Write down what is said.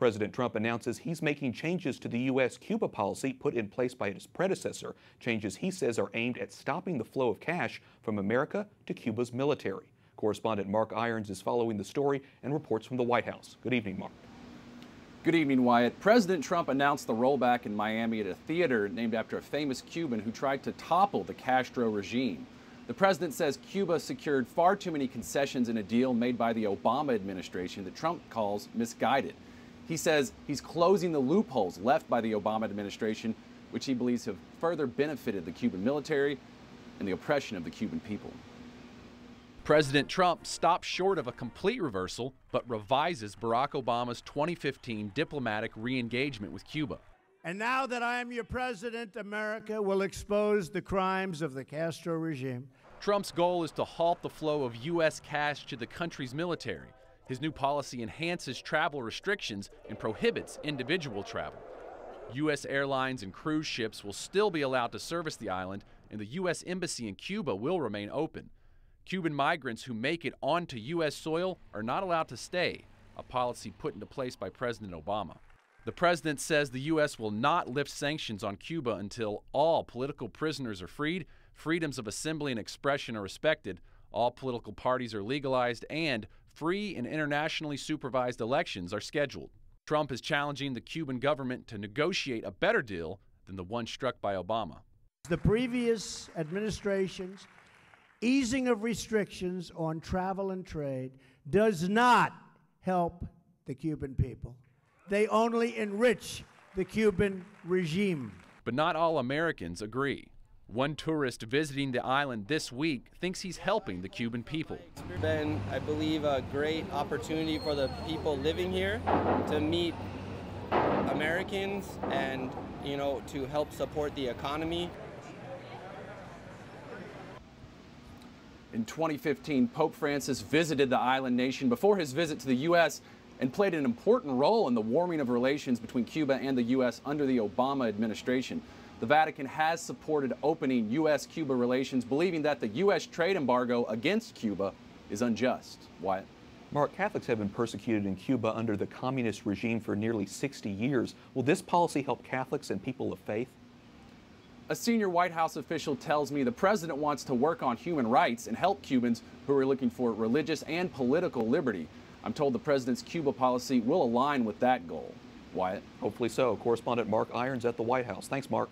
President Trump announces he's making changes to the U.S. Cuba policy put in place by his predecessor. Changes he says are aimed at stopping the flow of cash from America to Cuba's military. Correspondent Mark Irons is following the story and reports from the White House. Good evening, Mark. Good evening, Wyatt. President Trump announced the rollback in Miami at a theater named after a famous Cuban who tried to topple the Castro regime. The president says Cuba secured far too many concessions in a deal made by the Obama administration that Trump calls misguided. He says he's closing the loopholes left by the Obama administration, which he believes have further benefited the Cuban military and the oppression of the Cuban people. President Trump stops short of a complete reversal, but revises Barack Obama's 2015 diplomatic re-engagement with Cuba. And now that I am your president, America will expose the crimes of the Castro regime. Trump's goal is to halt the flow of U.S. cash to the country's military. His new policy enhances travel restrictions and prohibits individual travel. U.S. airlines and cruise ships will still be allowed to service the island, and the U.S. Embassy in Cuba will remain open. Cuban migrants who make it onto U.S. soil are not allowed to stay, a policy put into place by President Obama. The president says the U.S. will not lift sanctions on Cuba until all political prisoners are freed, freedoms of assembly and expression are respected, all political parties are legalized, and free and internationally supervised elections are scheduled. Trump is challenging the Cuban government to negotiate a better deal than the one struck by Obama. The previous administration's easing of restrictions on travel and trade does not help the Cuban people. They only enrich the Cuban regime. But not all Americans agree. One tourist visiting the island this week thinks he's helping the Cuban people. It's been, I believe, a great opportunity for the people living here to meet Americans and, to help support the economy. In 2015, Pope Francis visited the island nation before his visit to the U.S. and played an important role in the warming of relations between Cuba and the U.S. under the Obama administration. The Vatican has supported opening U.S.-Cuba relations, believing that the U.S. trade embargo against Cuba is unjust. Wyatt? Mark, Catholics have been persecuted in Cuba under the communist regime for nearly 60 years. Will this policy help Catholics and people of faith? A senior White House official tells me the president wants to work on human rights and help Cubans who are looking for religious and political liberty. I'm told the president's Cuba policy will align with that goal. Wyatt? Hopefully so. Correspondent Mark Irons at the White House. Thanks, Mark.